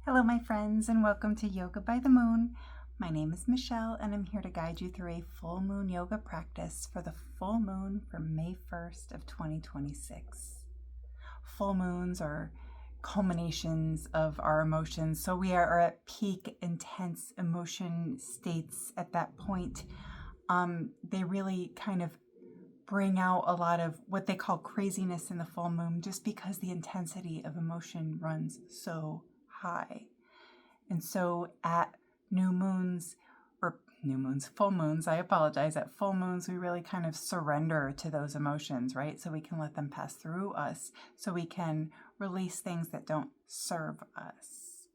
Hello, my friends, and welcome to Yoga by the Moon. My name is Michelle, and I'm here to guide you through a full moon yoga practice for the full moon for May 1st of 2026. Full moons are culminations of our emotions, so we are at peak intense emotion states at that point. They really kind of bring out a lot of what they call craziness in the full moon, just because the intensity of emotion runs so high. And so at full moons, I apologize, at full moons, we really kind of surrender to those emotions, right? So we can let them pass through us, so we can release things that don't serve us.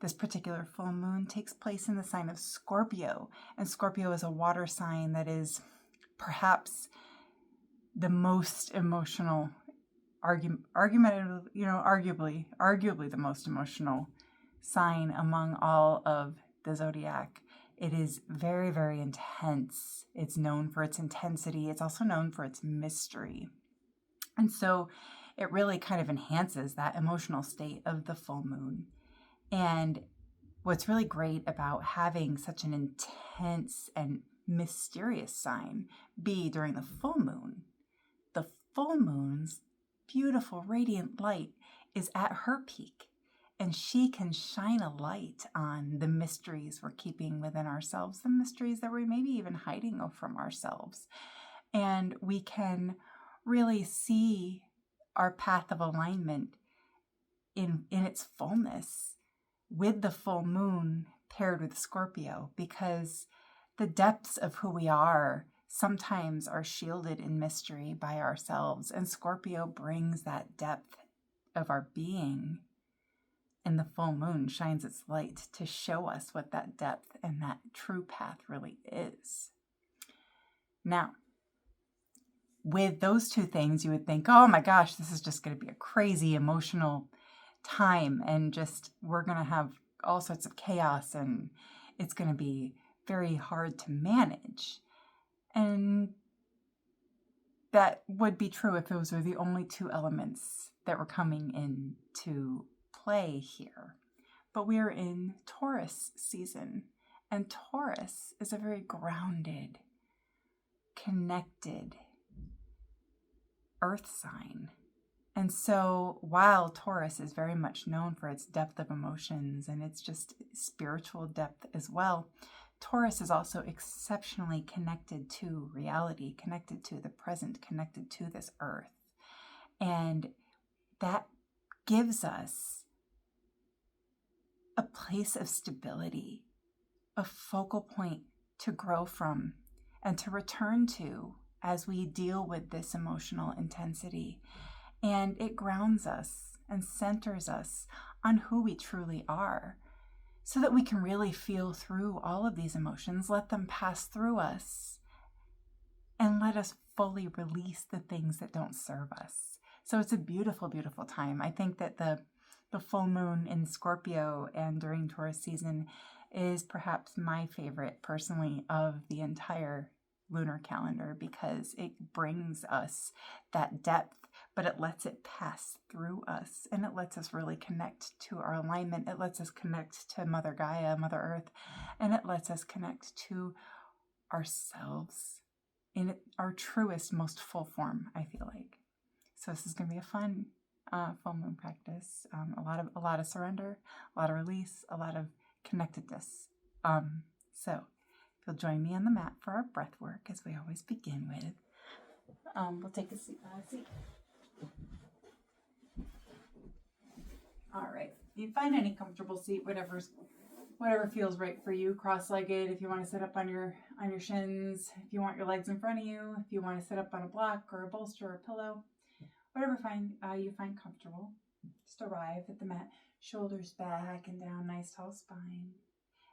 This particular full moon takes place in the sign of Scorpio, and Scorpio is a water sign that is perhaps the most emotional, arguably the most emotional sign among all of the zodiac. It is very, very intense. It's known for its intensity. It's also known for its mystery. And so it really kind of enhances that emotional state of the full moon. And what's really great about having such an intense and mysterious sign be during the full moon's beautiful radiant light is at her peak, and she can shine a light on the mysteries we're keeping within ourselves, the mysteries that we're maybe even hiding from ourselves. And we can really see our path of alignment in its fullness with the full moon paired with Scorpio, because the depths of who we are sometimes are shielded in mystery by ourselves, and Scorpio brings that depth of our being, and the full moon shines its light to show us what that depth and that true path really is. Now, with those two things, you would think, oh my gosh, this is just going to be a crazy emotional time, and just we're going to have all sorts of chaos, and it's going to be very hard to manage. And that would be true if those were the only two elements that were coming into play here. But we are in Taurus season, and Taurus is a very grounded, connected earth sign. And so while Taurus is very much known for its depth of emotions and its just spiritual depth as well, Taurus is also exceptionally connected to reality, connected to the present, connected to this earth. And that gives us a place of stability, a focal point to grow from and to return to as we deal with this emotional intensity. And it grounds us and centers us on who we truly are, so that we can really feel through all of these emotions, let them pass through us, and let us fully release the things that don't serve us. So it's a beautiful, beautiful time. I think that the full moon in Scorpio and during Taurus season is perhaps my favorite personally of the entire lunar calendar, because it brings us that depth, but it lets it pass through us, and it lets us really connect to our alignment. It lets us connect to Mother Gaia, Mother Earth, and it lets us connect to ourselves in our truest, most full form, I feel like. So this is going to be a fun full moon practice. A lot of surrender, a lot of release, a lot of connectedness. So if you'll join me on the mat for our breath work, as we always begin with, we'll take a seat. All right. You find any comfortable seat, whatever feels right for you. Cross-legged, if you want to sit up on your shins, if you want your legs in front of you, if you want to sit up on a block or a bolster or a pillow, whatever you find comfortable. Just arrive at the mat, shoulders back and down, nice tall spine.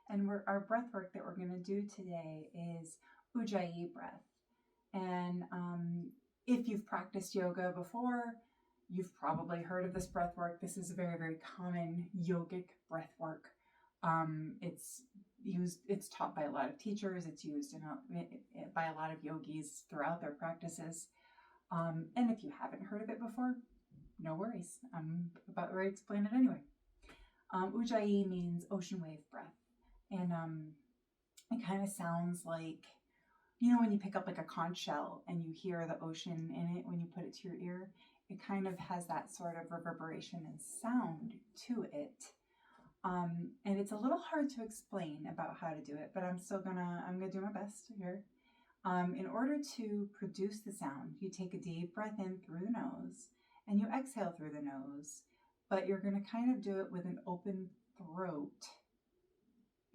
And our breath work that we're going to do today is Ujjayi breath. And if you've practiced yoga before, you've probably heard of this breath work. This is a very, very common yogic breath work. It's taught by a lot of teachers. It's used by a lot of yogis throughout their practices. And if you haven't heard of it before, no worries. I'm about ready to explain it anyway. Ujjayi means ocean wave breath. And it kind of sounds like, you know, when you pick up like a conch shell and you hear the ocean in it when you put it to your ear, it kind of has that sort of reverberation and sound to it. And it's a little hard to explain about how to do it, but I'm gonna do my best here. In order to produce the sound, you take a deep breath in through the nose and you exhale through the nose, but you're gonna kind of do it with an open throat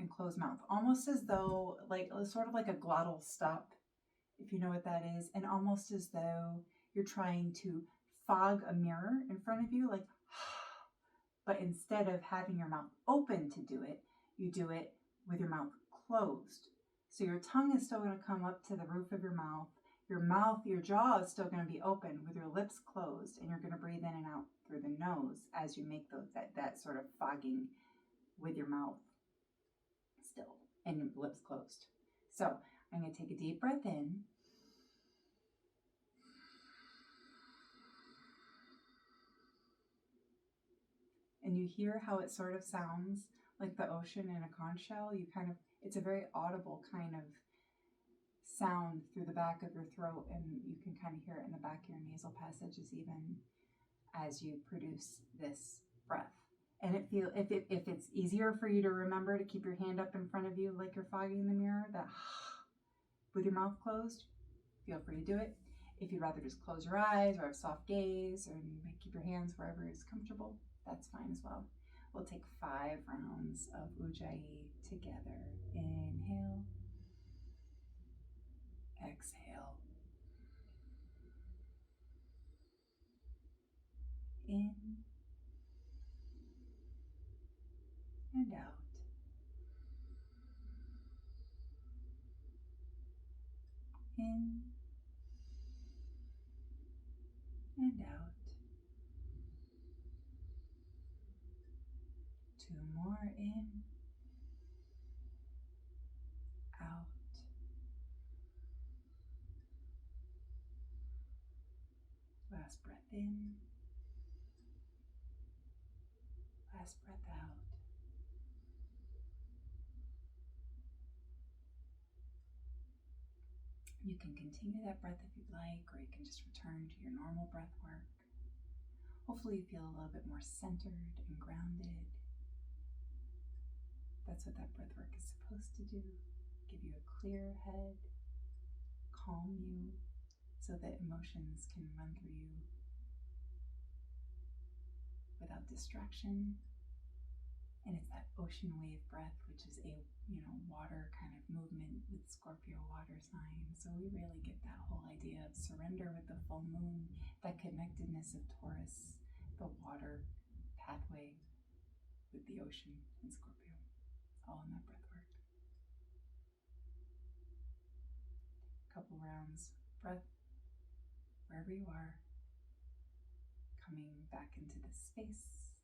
and closed mouth, almost as though, like, sort of like a glottal stop, if you know what that is, and almost as though you're trying to fog a mirror in front of you, like, but instead of having your mouth open to do it, you do it with your mouth closed. So your tongue is still going to come up to the roof of your mouth. Your jaw is still going to be open with your lips closed, and you're going to breathe in and out through the nose as you make that sort of fogging with your mouth still and your lips closed. So I'm going to take a deep breath in. And you hear how it sort of sounds like the ocean in a conch shell. It's a very audible kind of sound through the back of your throat, and you can kind of hear it in the back of your nasal passages even as you produce this breath. And if it's easier for you to remember to keep your hand up in front of you like you're fogging the mirror, that with your mouth closed, feel free to do it. If you'd rather just close your eyes or have soft gaze or keep your hands wherever is comfortable, that's fine as well. We'll take 5 rounds of Ujjayi together. Inhale. Exhale. In and out. In and out. 2 more. In, out. Last breath in. Last breath out. You can continue that breath if you'd like, or you can just return to your normal breath work. Hopefully you feel a little bit more centered and grounded. That's what that breath work is supposed to do. Give you a clear head, calm you, so that emotions can run through you without distraction. And it's that ocean wave breath, which is a water kind of movement with Scorpio water sign. So we really get that whole idea of surrender with the full moon, that connectedness of Taurus, the water pathway with the ocean and Scorpio, all in that breath work. Couple rounds, breath, wherever you are, coming back into this space.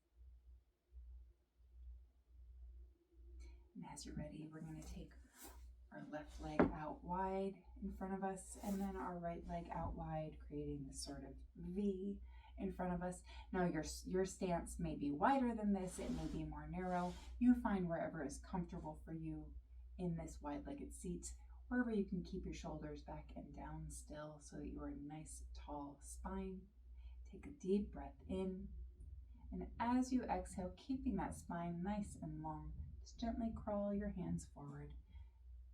And as you're ready, we're going to take our left leg out wide in front of us, and then our right leg out wide, creating this sort of V in front of us. Now your stance may be wider than this, it may be more narrow. You find wherever is comfortable for you in this wide-legged seat, wherever you can keep your shoulders back and down still so that you are a nice tall spine. Take a deep breath in, and as you exhale, keeping that spine nice and long, just gently crawl your hands forward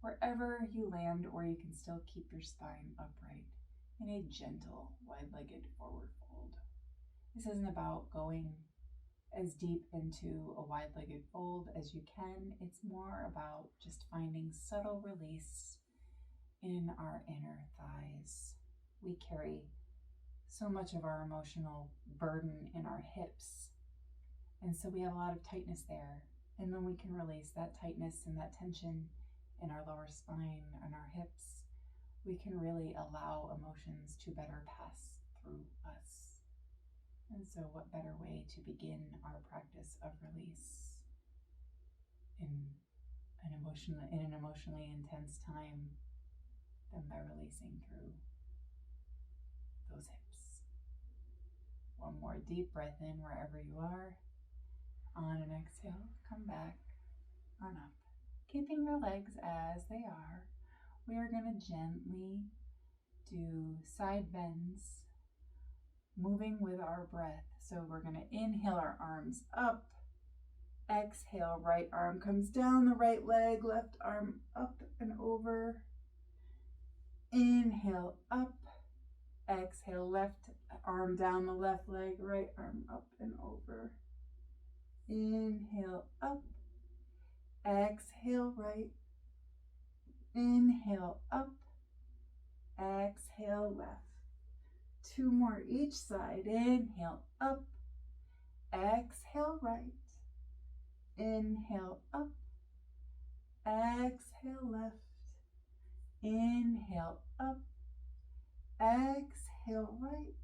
wherever you land, or you can still keep your spine upright in a gentle wide-legged forward fold. This isn't about going as deep into a wide-legged fold as you can. It's more about just finding subtle release in our inner thighs. We carry so much of our emotional burden in our hips, and so we have a lot of tightness there. And when we can release that tightness and that tension in our lower spine and our hips, we can really allow emotions to better pass through us. And so what better way to begin our practice of release in an emotionally intense time than by releasing through those hips. One more deep breath in wherever you are. On an exhale, come back on up. Keeping your legs as they are, we are going to gently do side bends, moving with our breath. So we're going to inhale our arms up, exhale, right arm comes down the right leg, left arm up and over. Inhale, up, exhale, left arm down the left leg, right arm up and over. Inhale, up, exhale, right. Inhale, up, exhale, left. Two more each side. Inhale, up, exhale, right. Inhale, up, exhale, left. Inhale, up, exhale, right.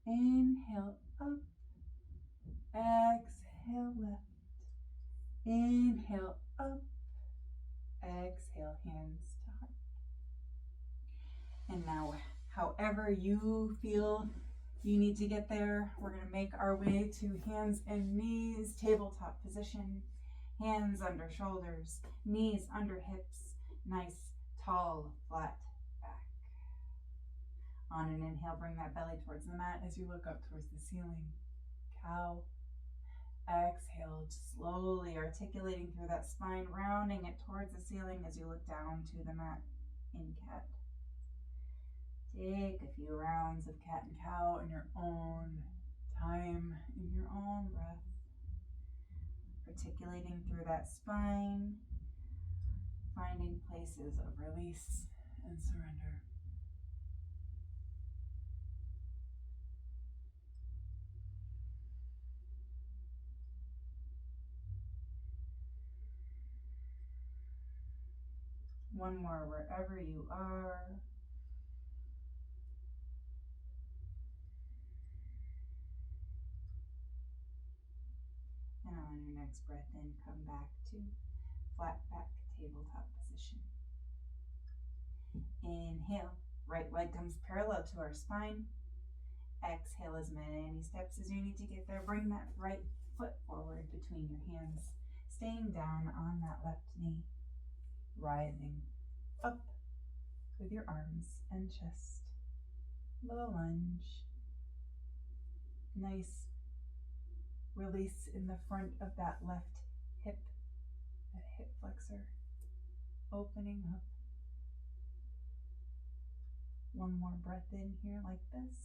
Inhale, up, exhale, left. Inhale, up, exhale, hands to heart. And now, however you feel you need to get there, we're going to make our way to hands and knees, tabletop position, hands under shoulders, knees under hips, nice, tall, flat back. On an inhale, bring that belly towards the mat as you look up towards the ceiling. Cow. Exhale, slowly articulating through that spine, rounding it towards the ceiling as you look down to the mat in cat. Take a few rounds of cat and cow in your own time, in your own breath. Articulating through that spine, finding places of release and surrender. One more wherever you are. And on your next breath in, come back to flat back tabletop position. Inhale, right leg comes parallel to our spine. Exhale as many steps as you need to get there. Bring that right foot forward between your hands, staying down on that left knee, rising up with your arms and chest. Low lunge. Nice release in the front of that left hip, that hip flexor, opening up. One more breath in here like this.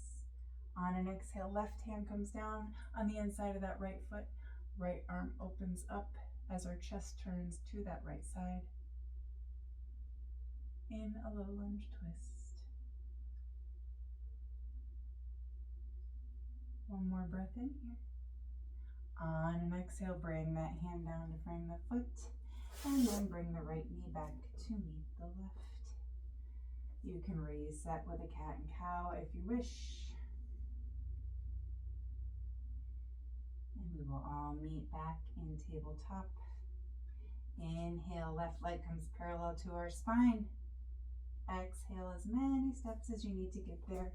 On an exhale, left hand comes down on the inside of that right foot. Right arm opens up as our chest turns to that right side. In a low lunge twist. One more breath in here. On an exhale, bring that hand down to frame the foot, and then bring the right knee back to meet the left. You can reset with a cat and cow if you wish. And we will all meet back in tabletop. Inhale, left leg comes parallel to our spine. Exhale as many steps as you need to get there.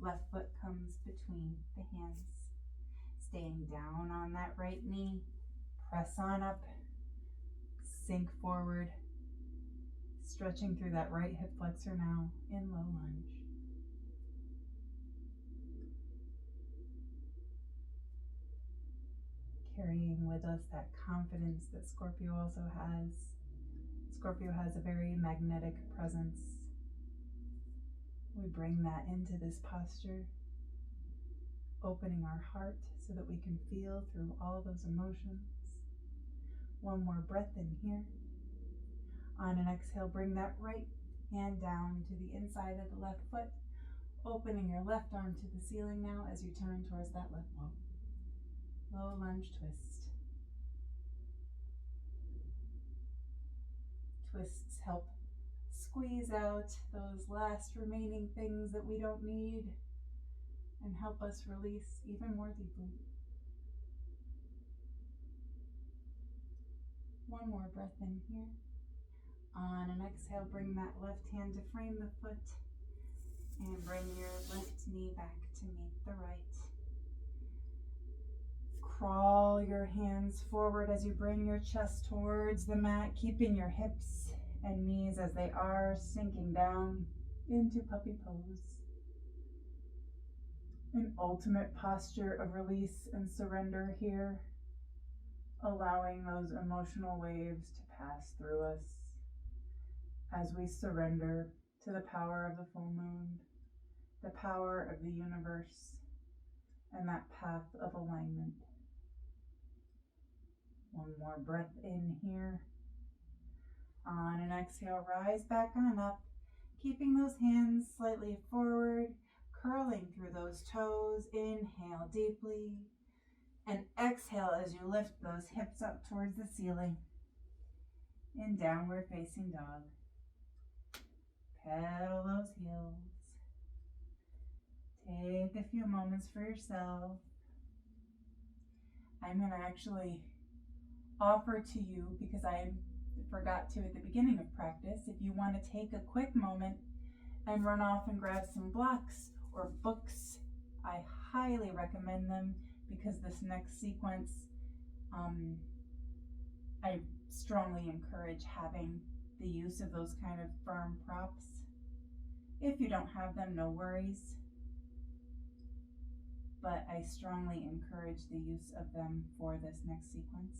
Left foot comes between the hands. Staying down on that right knee. Press on up. Sink forward. Stretching through that right hip flexor now in low lunge. Carrying with us that confidence that Scorpio also has. Scorpio has a very magnetic presence. We bring that into this posture, opening our heart so that we can feel through all those emotions. One more breath in here. On an exhale, bring that right hand down to the inside of the left foot, opening your left arm to the ceiling now as you turn towards that left wall. Low lunge twist. Twists help squeeze out those last remaining things that we don't need and help us release even more deeply. One more breath in here. On an exhale, bring that left hand to frame the foot and bring your left knee back to meet the right. Crawl your hands forward as you bring your chest towards the mat, keeping your hips and knees as they are, sinking down into puppy pose. An ultimate posture of release and surrender here, allowing those emotional waves to pass through us as we surrender to the power of the full moon, the power of the universe, and that path of alignment. One more breath in here. On an exhale, rise back on up, keeping those hands slightly forward, curling through those toes. Inhale deeply, and exhale as you lift those hips up towards the ceiling in downward facing dog. Pedal those heels. Take a few moments for yourself. I'm going to actually offer to you, because I forgot to at the beginning of practice, if you want to take a quick moment and run off and grab some blocks or books, I highly recommend them, because this next sequence, I strongly encourage having the use of those kind of firm props. If you don't have them, no worries, but I strongly encourage the use of them for this next sequence.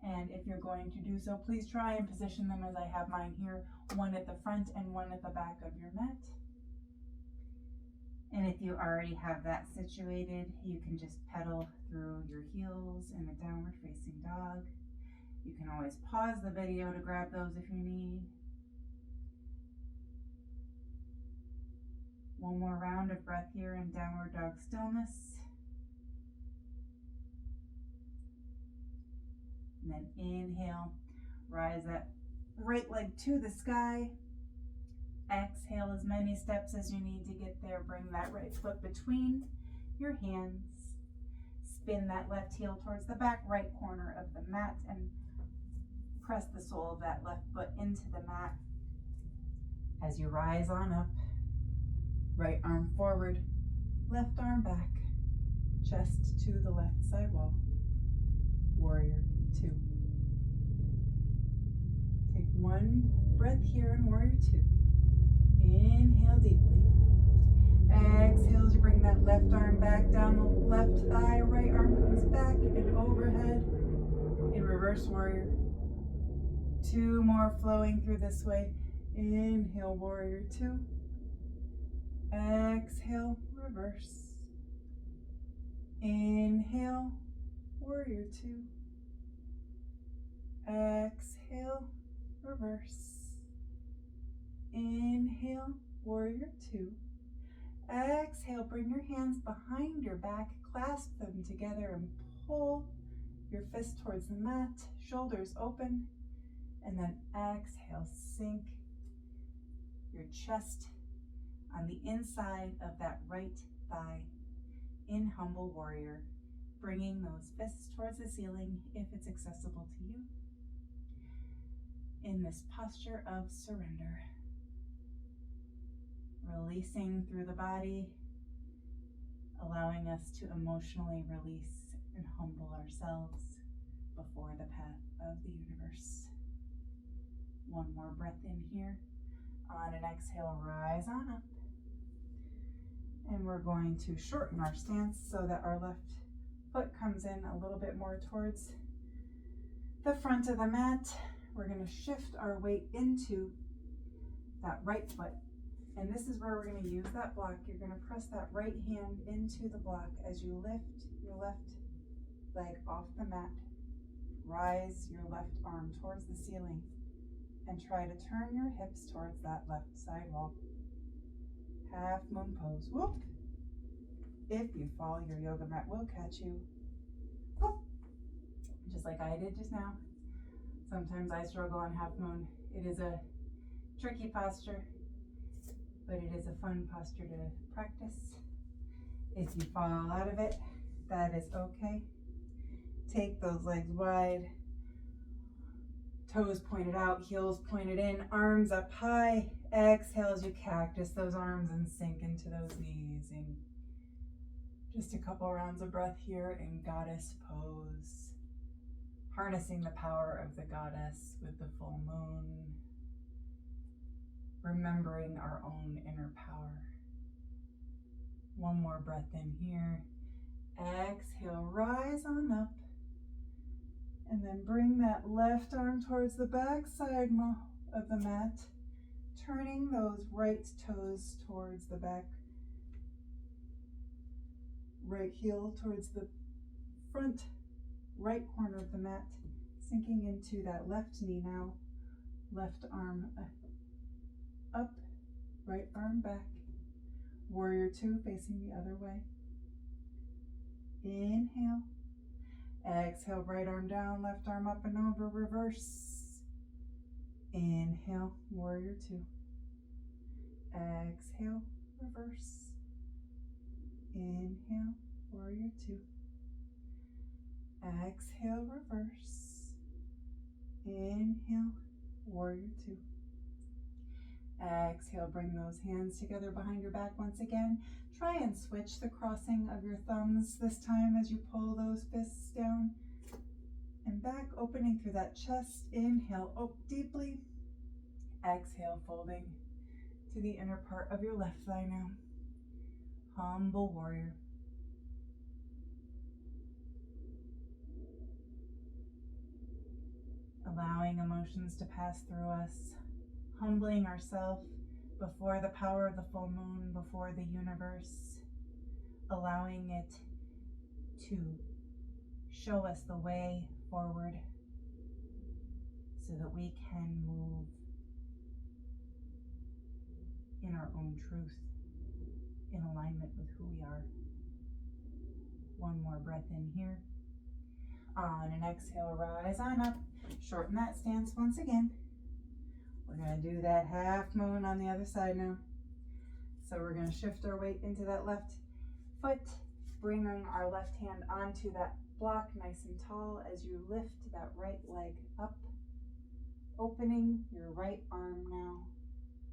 And if you're going to do so, please try and position them as I have mine here, one at the front and one at the back of your mat. And if you already have that situated, you can just pedal through your heels in a downward facing dog. You can always pause the video to grab those if you need. One more round of breath here in downward dog stillness. And then inhale, rise that right leg to the sky. Exhale as many steps as you need to get there. Bring that right foot between your hands. Spin that left heel towards the back right corner of the mat and press the sole of that left foot into the mat. As you rise on up, right arm forward, left arm back, chest to the left side wall. Warrior two. Take one breath here in Warrior two. Inhale deeply. Exhale as you bring that left arm back down the left thigh, right arm comes back and overhead in reverse warrior. Two more flowing through this way. Inhale, warrior two. Exhale, reverse. Inhale, warrior two. Exhale, reverse. Inhale, warrior two. Exhale, bring your hands behind your back, clasp them together and pull your fist towards the mat, shoulders open, and then exhale, sink your chest on the inside of that right thigh in humble warrior, bringing those fists towards the ceiling if it's accessible to you, in this posture of surrender. Releasing through the body, allowing us to emotionally release and humble ourselves before the path of the universe. One more breath in here. On an exhale, rise on up. And we're going to shorten our stance so that our left foot comes in a little bit more towards the front of the mat. We're going to shift our weight into that right foot. And this is where we're going to use that block. You're going to press that right hand into the block as you lift your left leg off the mat. Rise your left arm towards the ceiling and try to turn your hips towards that left side wall. Half moon pose. Whoop. If you fall, your yoga mat will catch you. Whoop. Just like I did just now. Sometimes I struggle on half moon. It is a tricky posture, but it is a fun posture to practice. If you fall out of it, that is okay. Take those legs wide, toes pointed out, heels pointed in, arms up high. Exhale as you cactus those arms and sink into those knees. And Just a couple rounds of breath here in goddess pose, harnessing the power of the goddess with the full moon, remembering our own inner power. One more breath in here. Exhale, rise on up. And then bring that left arm towards the back side of the mat, turning those right toes towards the back. Right heel towards the front right corner of the mat, sinking into that left knee now. Left arm up, right arm back. Warrior two, facing the other way. Inhale. Exhale, right arm down, left arm up and over, reverse. Inhale, warrior two. Exhale, reverse. Inhale, warrior two. Exhale, reverse. Inhale, warrior two. Exhale, bring those hands together behind your back once again. Try and switch the crossing of your thumbs this time as you pull those fists down and back, opening through that chest. Inhale, up deeply. Exhale, folding to the inner part of your left thigh now. Humble warrior. Allowing emotions to pass through us, humbling ourselves before the power of the full moon, before the universe, allowing it to show us the way forward so that we can move in our own truth, in alignment with who we are. One more breath in here. On an exhale, rise on up. Shorten that stance once again. We're going to do that half moon on the other side now. So we're going to shift our weight into that left foot, bringing our left hand onto that block nice and tall as you lift that right leg up, opening your right arm now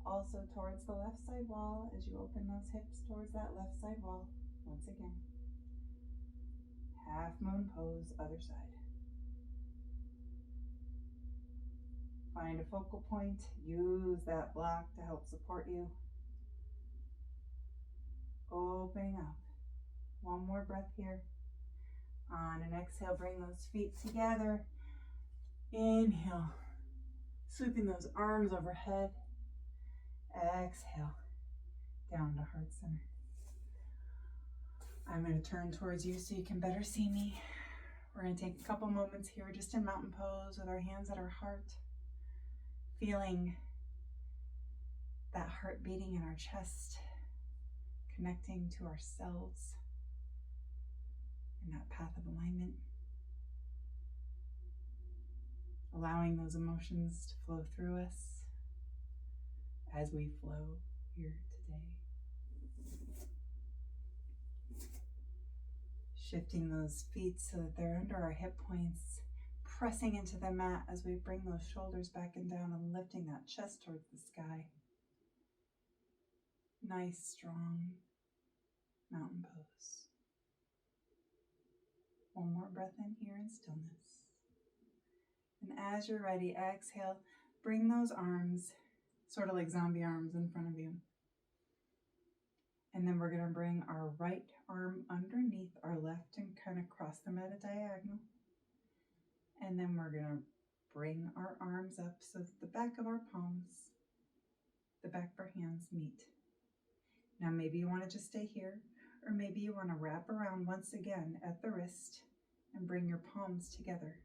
also towards the left side wall as you open those hips towards that left side wall once again. Half moon pose, other side. Find a focal point, use that block to help support you. Opening up. One more breath here. On an exhale, bring those feet together. Inhale, sweeping those arms overhead. Exhale, down to heart center. I'm going to turn towards you so you can better see me. We're going to take a couple moments here just in mountain pose with our hands at our heart, feeling that heart beating in our chest, connecting to ourselves in that path of alignment, allowing those emotions to flow through us as we flow here today. Shifting those feet so that they're under our hip points, pressing into the mat as we bring those shoulders back and down and lifting that chest towards the sky. Nice, strong mountain pose. One more breath in here in stillness. And as you're ready, exhale, bring those arms, sort of like zombie arms, in front of you. And then we're going to bring our right arm underneath our left and kind of cross them at a diagonal. And then we're going to bring our arms up so that the back of our palms, the back of our hands meet. Now maybe you want to just stay here, or maybe you want to wrap around once again at the wrist and bring your palms together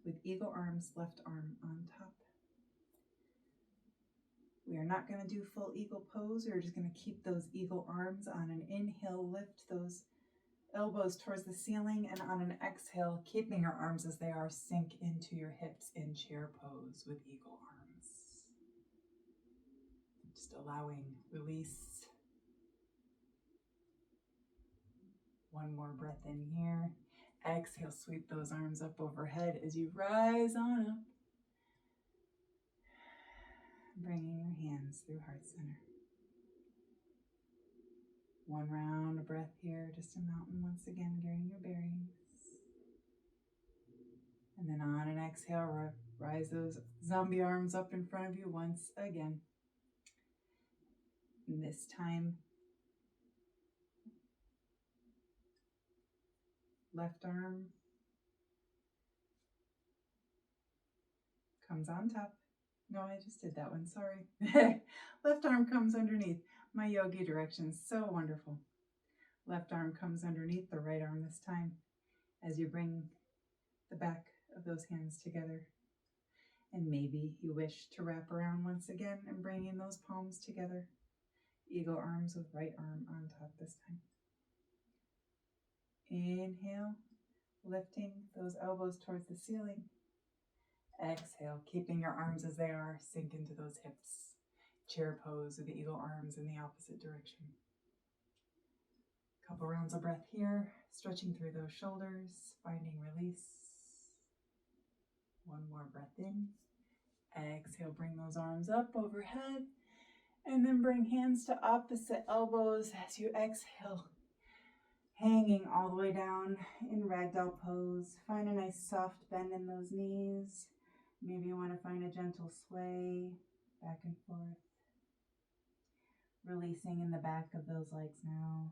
with eagle arms, left arm on top. We are not going to do full eagle pose. We're just going to keep those eagle arms. On an inhale, lift those elbows towards the ceiling, and on an exhale, keeping your arms as they are, sink into your hips in chair pose with eagle arms. Just allowing release. One more breath in here. Exhale, sweep those arms up overhead as you rise on up. Bringing your hands through heart center. One round of breath here, just a mountain once again, getting your bearings. And then on an exhale, rise those zombie arms up in front of you once again. And this time, left arm comes on top. No, I just did that one, sorry. Left arm comes underneath. My yogi directions, so wonderful. Left arm comes underneath the right arm this time as you bring the back of those hands together. And maybe you wish to wrap around once again and bring in those palms together. Eagle arms with right arm on top this time. Inhale, lifting those elbows towards the ceiling. Exhale, keeping your arms as they are, sink into those hips. Chair pose with the eagle arms in the opposite direction. Couple rounds of breath here, stretching through those shoulders, finding release. One more breath in. Exhale, bring those arms up overhead, and then bring hands to opposite elbows as you exhale. Hanging all the way down in ragdoll pose. Find a nice soft bend in those knees. Maybe you want to find a gentle sway back and forth. Releasing in the back of those legs now.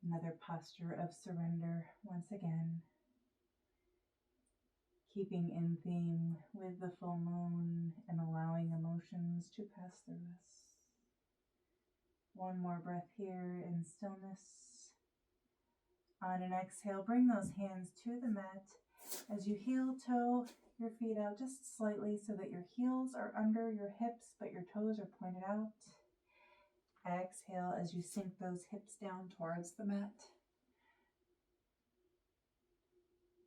Another posture of surrender once again. Keeping in theme with the full moon and allowing emotions to pass through us. One more breath here in stillness. On an exhale, bring those hands to the mat as you heel toe your feet out just slightly so that your heels are under your hips, but your toes are pointed out. Exhale as you sink those hips down towards the mat.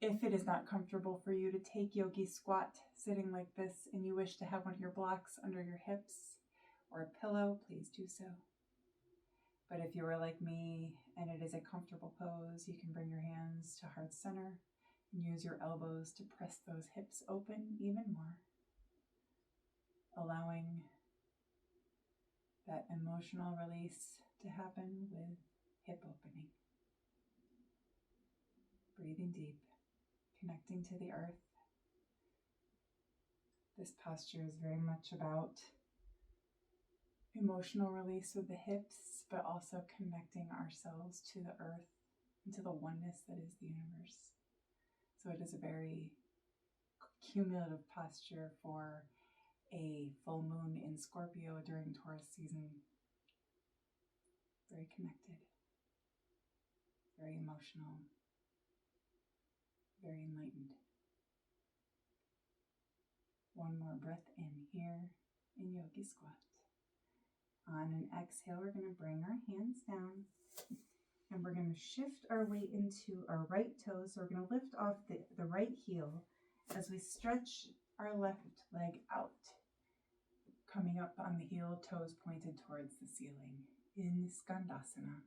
If it is not comfortable for you to take yogi squat sitting like this and you wish to have one of your blocks under your hips or a pillow, please do so. But if you are like me and it is a comfortable pose, you can bring your hands to heart center and use your elbows to press those hips open even more, allowing that emotional release to happen with hip opening. Breathing deep, connecting to the earth. This posture is very much about emotional release with the hips, but also connecting ourselves to the earth and to the oneness that is the universe. So it is a very cumulative posture for a full moon in Scorpio during Taurus season. Very connected, very emotional, very enlightened. One more breath in here in yogi squat. On an exhale, we're going to bring our hands down and we're going to shift our weight into our right toes. So we're going to lift off the right heel as we stretch our left leg out, coming up on the heel, toes pointed towards the ceiling in Skandasana.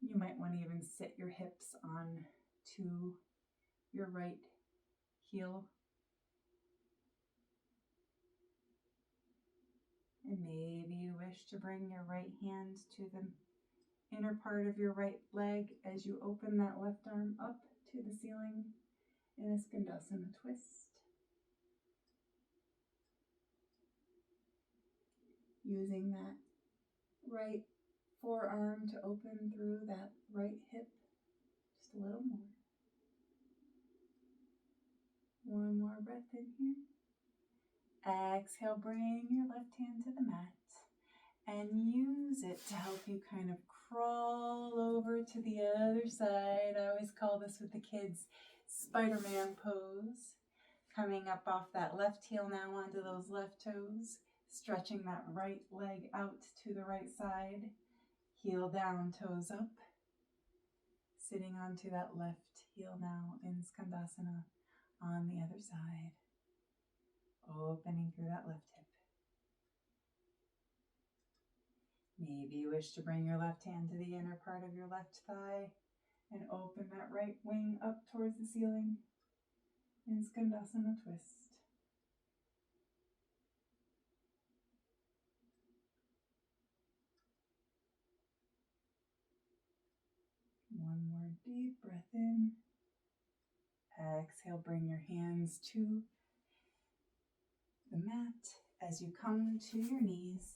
You might want to even sit your hips on to your right heel. And maybe you wish to bring your right hand to the inner part of your right leg as you open that left arm up to the ceiling in a Skandasana twist. Using that right forearm to open through that right hip just a little more. One more breath in here. Exhale, bring your left hand to the mat and use it to help you kind of crawl over to the other side. I always call this with the kids Spider-Man pose. Coming up off that left heel now onto those left toes, stretching that right leg out to the right side, heel down, toes up, sitting onto that left heel now in Skandasana on the other side. Opening through that left hip. Maybe you wish to bring your left hand to the inner part of your left thigh and open that right wing up towards the ceiling in Skandasana twist. One more deep breath in. Exhale, bring your hands to the mat as you come to your knees.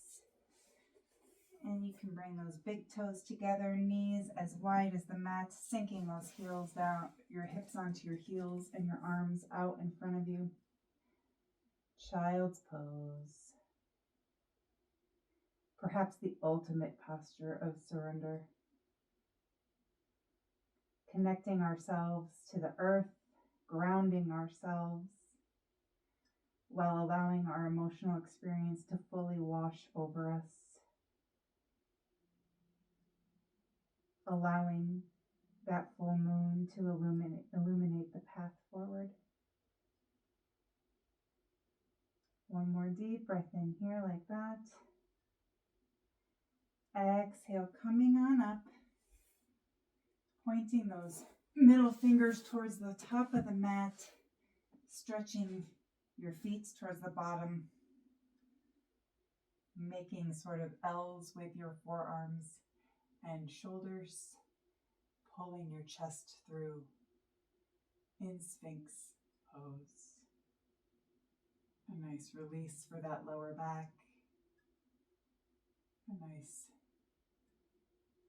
And you can bring those big toes together, knees as wide as the mat, sinking those heels down, your hips onto your heels and your arms out in front of you. Child's pose. Perhaps the ultimate posture of surrender. Connecting ourselves to the earth, grounding ourselves, while allowing our emotional experience to fully wash over us. Allowing that full moon to illuminate the path forward. One more deep breath in here like that. Exhale, coming on up, pointing those middle fingers towards the top of the mat, stretching your feet towards the bottom, making sort of L's with your forearms and shoulders, pulling your chest through in Sphinx pose. A nice release for that lower back. A nice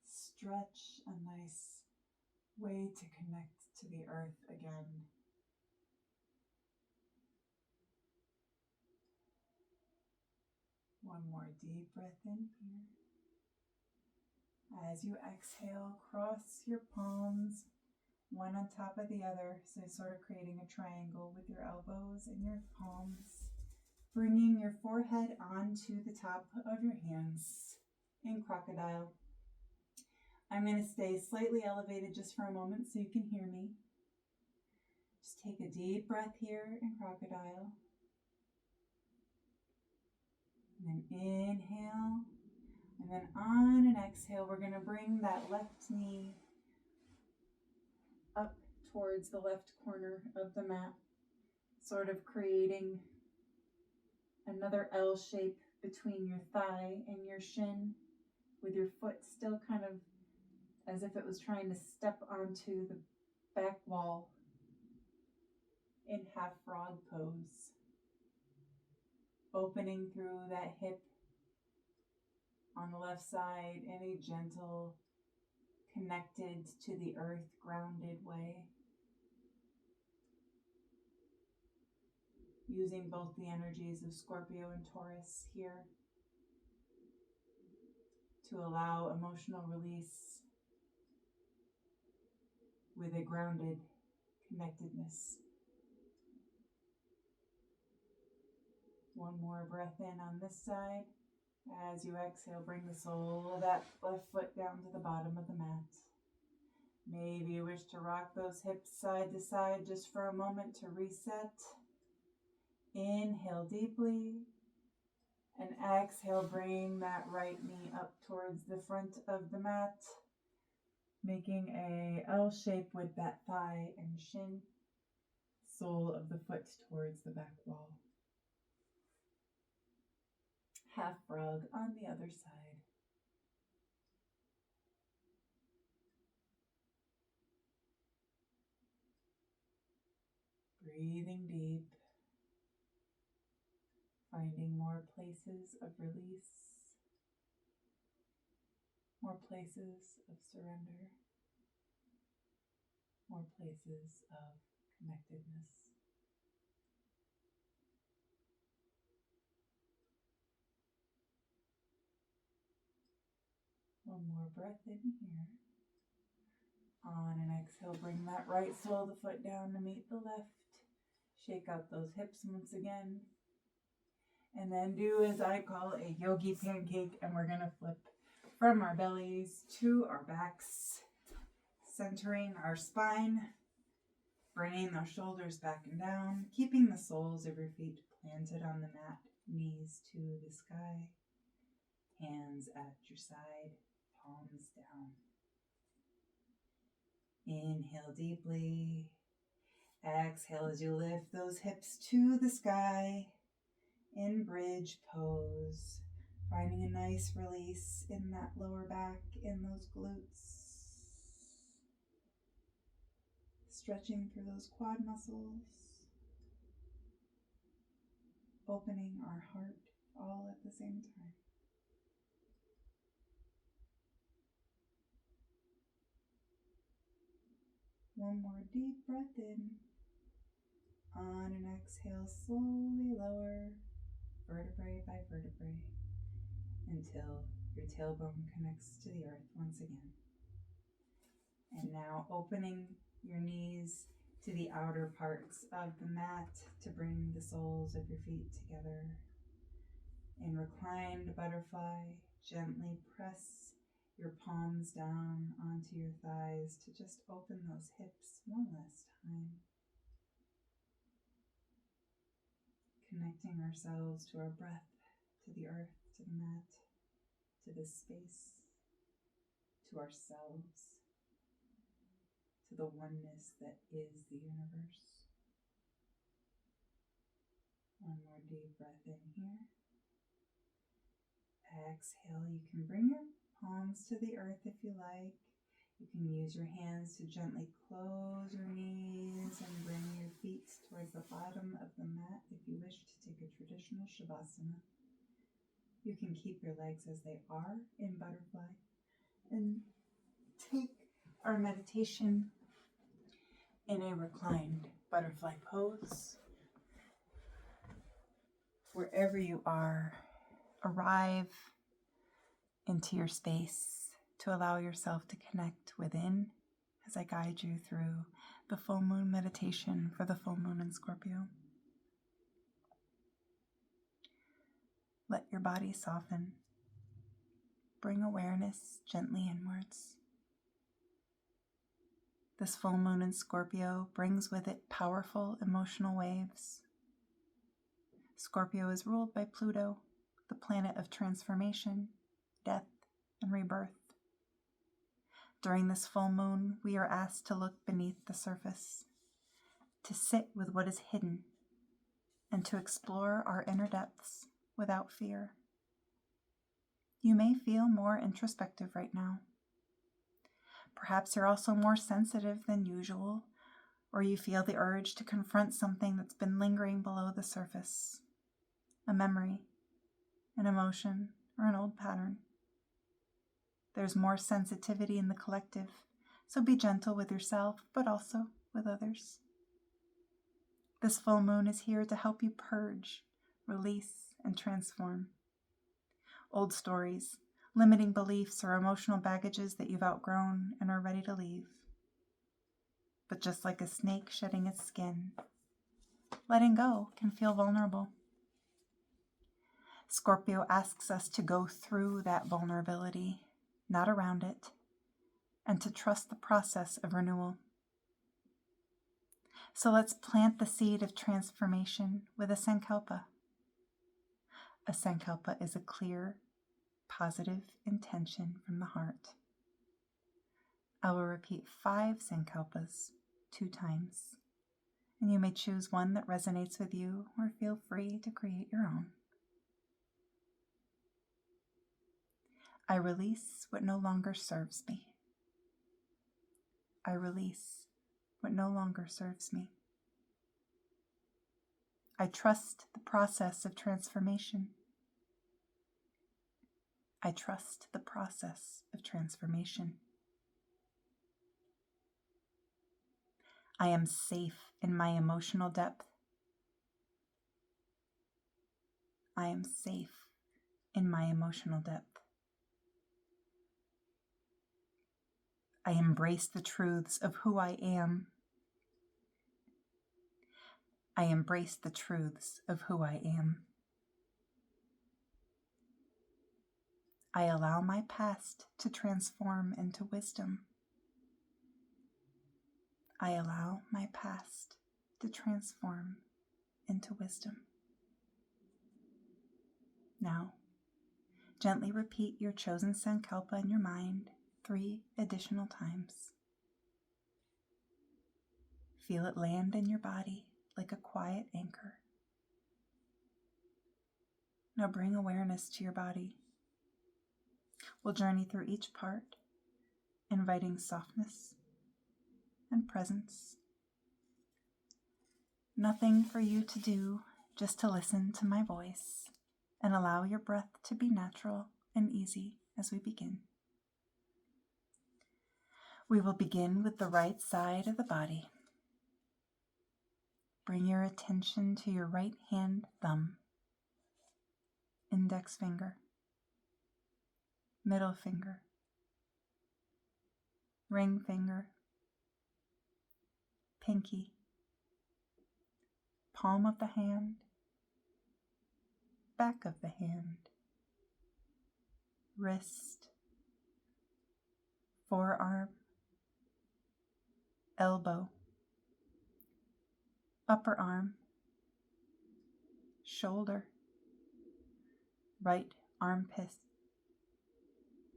stretch, a nice way to connect to the earth again. One more deep breath in here. As you exhale, cross your palms, one on top of the other, so sort of creating a triangle with your elbows and your palms, bringing your forehead onto the top of your hands in crocodile. I'm going to stay slightly elevated just for a moment so you can hear me. Just take a deep breath here in crocodile. And then inhale. And then on an exhale, we're going to bring that left knee up towards the left corner of the mat, sort of creating another L shape between your thigh and your shin, with your foot still kind of as if it was trying to step onto the back wall in half frog pose. Opening through that hip on the left side in a gentle, connected to the earth, grounded way. Using both the energies of Scorpio and Taurus here to allow emotional release with a grounded connectedness. One more breath in on this side. As you exhale, bring the sole of that left foot down to the bottom of the mat. Maybe you wish to rock those hips side to side just for a moment to reset. Inhale deeply. And exhale, bring that right knee up towards the front of the mat, making a L shape with that thigh and shin, sole of the foot towards the back wall. Half frog on the other side. Breathing deep, finding more places of release, more places of surrender, more places of connectedness. One more breath in here. On an exhale, bring that right sole of the foot down to meet the left. Shake out those hips once again. And then do as I call a yogi pancake, and we're going to flip from our bellies to our backs, centering our spine, bringing those shoulders back and down, keeping the soles of your feet planted on the mat, knees to the sky, hands at your side, palms down. Inhale deeply. Exhale as you lift those hips to the sky in bridge pose, finding a nice release in that lower back, in those glutes. stretching through those quad muscles, opening our heart all at the same time. One more deep breath in. On an exhale, slowly lower vertebrae by vertebrae until your tailbone connects to the earth once again. And now opening your knees to the outer parts of the mat to bring the soles of your feet together. In reclined butterfly, gently press your palms down onto your thighs to just open those hips one last time. Connecting ourselves to our breath, to the earth, to the mat, to this space, to ourselves, to the oneness that is the universe. One more deep breath in here. Exhale, you can bring your palms to the earth if you like. You can use your hands to gently close your knees and bring your feet towards the bottom of the mat if you wish to take a traditional Shavasana. You can keep your legs as they are in butterfly and take our meditation in a reclined butterfly pose. Wherever you are, arrive into your space to allow yourself to connect within as I guide you through the full moon meditation for the full moon in Scorpio. Let your body soften. Bring awareness gently inwards. This full moon in Scorpio brings with it powerful emotional waves. Scorpio is ruled by Pluto, the planet of transformation, death, and rebirth. During this full moon, we are asked to look beneath the surface, to sit with what is hidden, and to explore our inner depths without fear. You may feel more introspective right now. Perhaps you're also more sensitive than usual, or you feel the urge to confront something that's been lingering below the surface, a memory, an emotion, or an old pattern. There's more sensitivity in the collective, so be gentle with yourself, but also with others. This full moon is here to help you purge, release, and transform. Old stories, limiting beliefs, or emotional baggages that you've outgrown and are ready to leave. But just like a snake shedding its skin, letting go can feel vulnerable. Scorpio asks us to go through that vulnerability, not around it, and to trust the process of renewal. So let's plant the seed of transformation with a sankalpa. A sankalpa is a clear, positive intention from the heart. I will repeat 5 sankalpas 2 times, and you may choose one that resonates with you or feel free to create your own. I release what no longer serves me. I release what no longer serves me. I trust the process of transformation. I trust the process of transformation. I am safe in my emotional depth. I am safe in my emotional depth. I embrace the truths of who I am. I embrace the truths of who I am. I allow my past to transform into wisdom. I allow my past to transform into wisdom. Now, gently repeat your chosen sankalpa in your mind 3 additional times. Feel it land in your body like a quiet anchor. Now bring awareness to your body. We'll journey through each part, inviting softness and presence Nothing for you to do, just to listen to my voice and allow your breath to be natural and easy as we begin. We will begin with the right side of the body. Bring your attention to your right hand thumb, index finger, middle finger, ring finger, pinky, palm of the hand, back of the hand, wrist, forearm, elbow, upper arm, shoulder, right armpit,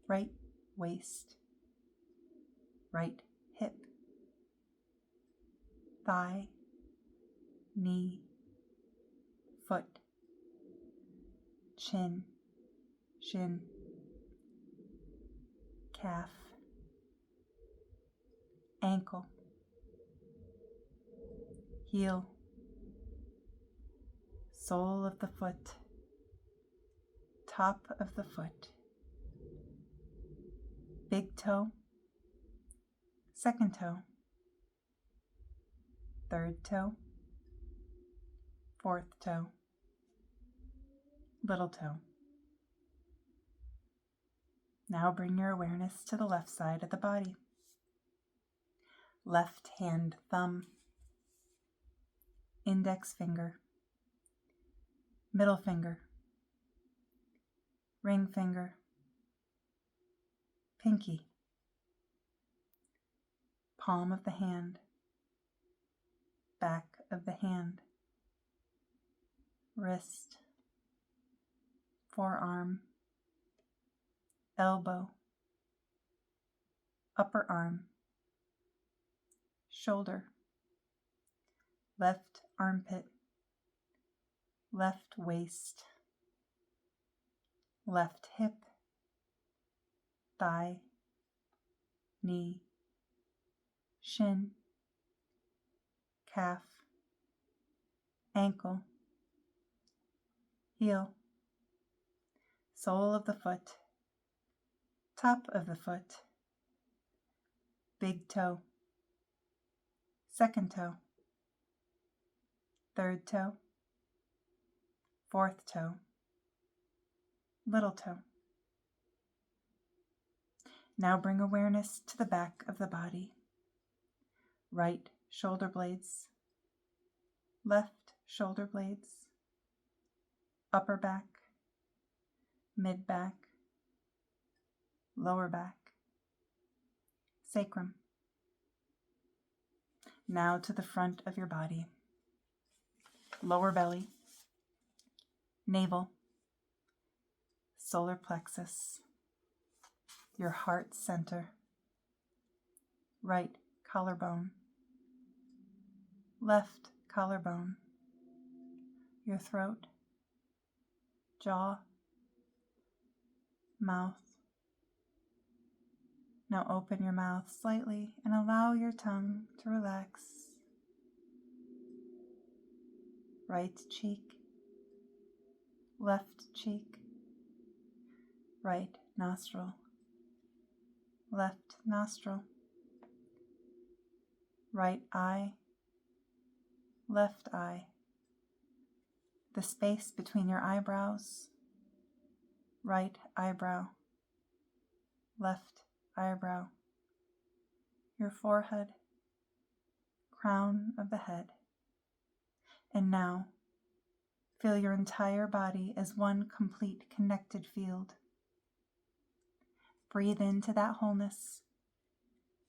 right waist, right hip, thigh, knee, foot, chin, shin, calf, ankle, heel, sole of the foot, top of the foot, big toe, second toe, third toe, fourth toe, little toe. Now bring your awareness to the left side of the body. Left hand thumb, index finger, middle finger, ring finger, pinky, palm of the hand, back of the hand, wrist, forearm, elbow, upper arm, shoulder, left armpit, left waist, left hip, thigh, knee, shin, calf, ankle, heel, sole of the foot, top of the foot, big toe, second toe, third toe, fourth toe, little toe. Now bring awareness to the back of the body. Right shoulder blades, left shoulder blades, upper back, mid back, lower back, sacrum. Now to the front of your body. Lower belly, navel, solar plexus, your heart center, right collarbone, left collarbone, your throat, jaw, mouth. Now open your mouth slightly and allow your tongue to relax. Right cheek, left cheek, right nostril, left nostril, right eye, left eye, the space between your eyebrows, right eyebrow, left eyebrow, your forehead, crown of the head. And now, feel your entire body as one complete connected field. Breathe into that wholeness.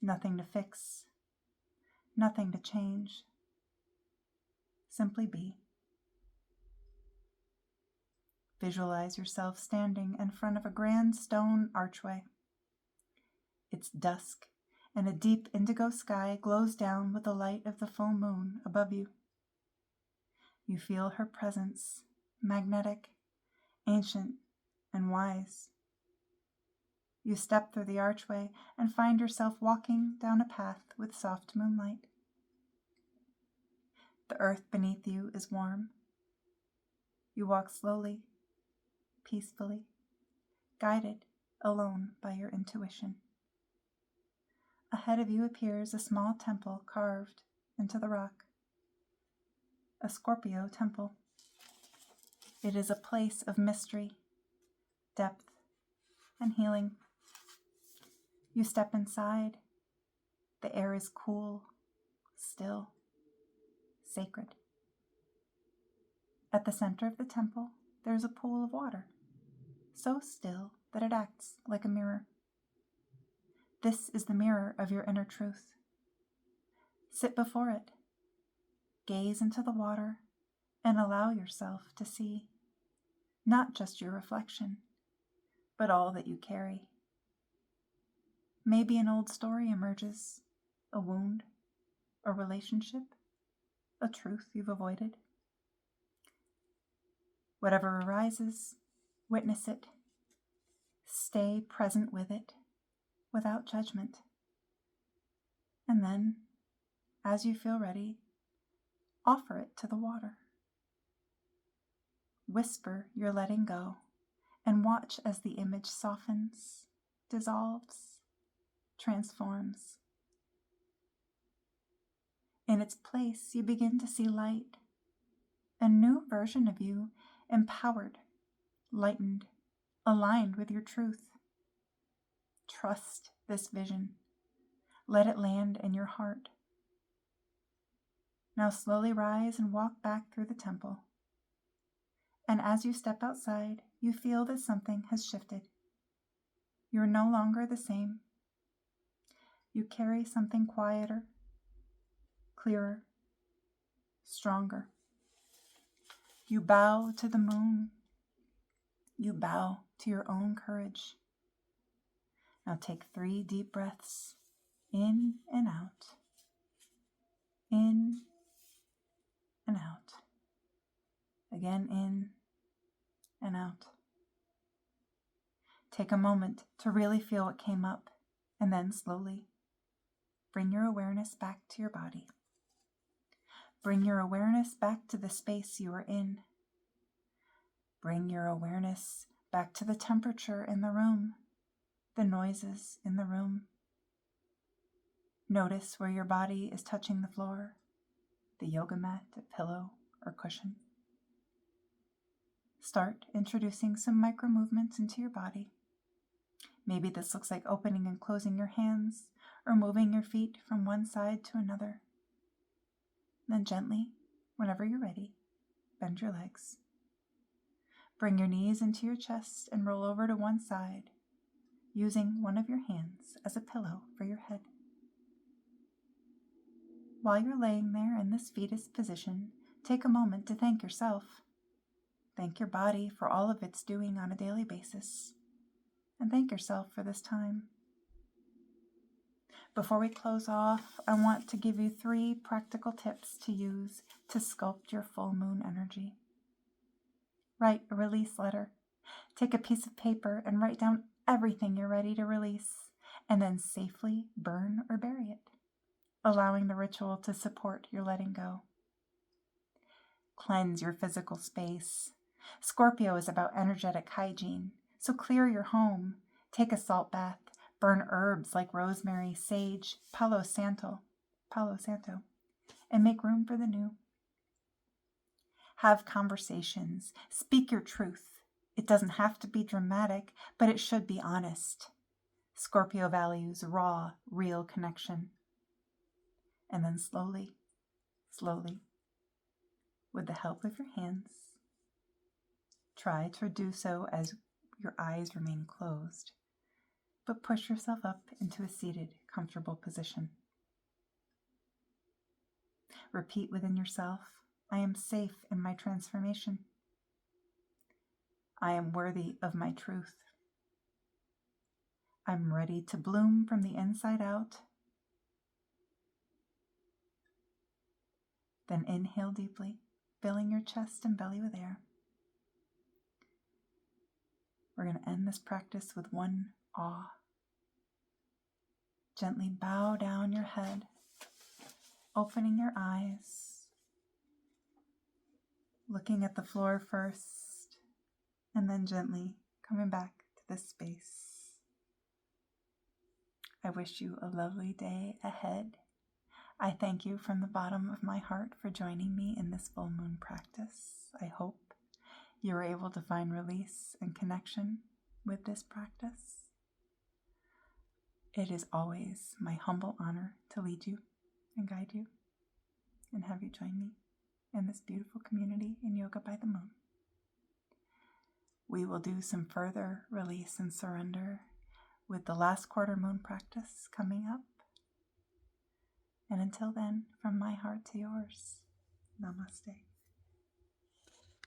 Nothing to fix, nothing to change. Simply be. Visualize yourself standing in front of a grand stone archway. It's dusk, and a deep indigo sky glows down with the light of the full moon above you. You feel her presence, magnetic, ancient, and wise. You step through the archway and find yourself walking down a path with soft moonlight. The earth beneath you is warm. You walk slowly, peacefully, guided alone by your intuition. Ahead of you appears a small temple carved into the rock, a Scorpio temple. It is a place of mystery, depth, and healing. You step inside. The air is cool, still, sacred. At the center of the temple, there is a pool of water, so still that it acts like a mirror. This is the mirror of your inner truth. Sit before it, gaze into the water, and allow yourself to see not just your reflection, but all that you carry. Maybe an old story emerges, a wound, a relationship, a truth you've avoided. Whatever arises, witness it. Stay present with it, without judgment. And then, as you feel ready, offer it to the water. Whisper your letting go and watch as the image softens, dissolves, transforms. In its place, you begin to see light, a new version of you, empowered, lightened, aligned with your truth. Trust this vision. Let it land in your heart. Now slowly rise and walk back through the temple. And as you step outside, you feel that something has shifted. You are no longer the same. You carry something quieter, clearer, stronger. You bow to the moon. You bow to your own courage. Now take 3 deep breaths, in and out, in and out, again in and out. Take a moment to really feel what came up, and then slowly bring your awareness back to your body. Bring your awareness back to the space you are in. Bring your awareness back to the temperature in the room, the noises in the room. Notice where your body is touching the floor, the yoga mat, a pillow, or cushion. Start introducing some micro movements into your body. Maybe this looks like opening and closing your hands or moving your feet from one side to another. Then gently, whenever you're ready, bend your legs. Bring your knees into your chest and roll over to one side, using one of your hands as a pillow for your head. While you're laying there in this fetus position, take a moment to thank yourself. Thank your body for all of its doing on a daily basis. And thank yourself for this time. Before we close off, I want to give you 3 practical tips to use to sculpt your full moon energy. Write a release letter. Take a piece of paper and write down everything you're ready to release, and then safely burn or bury it, allowing the ritual to support your letting go. Cleanse your physical space. Scorpio is about energetic hygiene, so clear your home. Take a salt bath. Burn herbs like rosemary, sage, Palo Santo, and make room for the new. Have conversations. Speak your truth. It doesn't have to be dramatic, but it should be honest. Scorpio values raw, real connection. And then slowly, with the help of your hands, try to do so as your eyes remain closed, but push yourself up into a seated, comfortable position. Repeat within yourself, I am safe in my transformation. I am worthy of my truth. I'm ready to bloom from the inside out. Then inhale deeply, filling your chest and belly with air. We're going to end this practice with one awe. Gently bow down your head, opening your eyes, looking at the floor first, and then gently coming back to this space. I wish you a lovely day ahead. I thank you from the bottom of my heart for joining me in this full moon practice. I hope you were able to find release and connection with this practice. It is always my humble honor to lead you and guide you and have you join me in this beautiful community in Yoga by the Moon. We will do some further release and surrender with the last quarter moon practice coming up. And until then, from my heart to yours, namaste.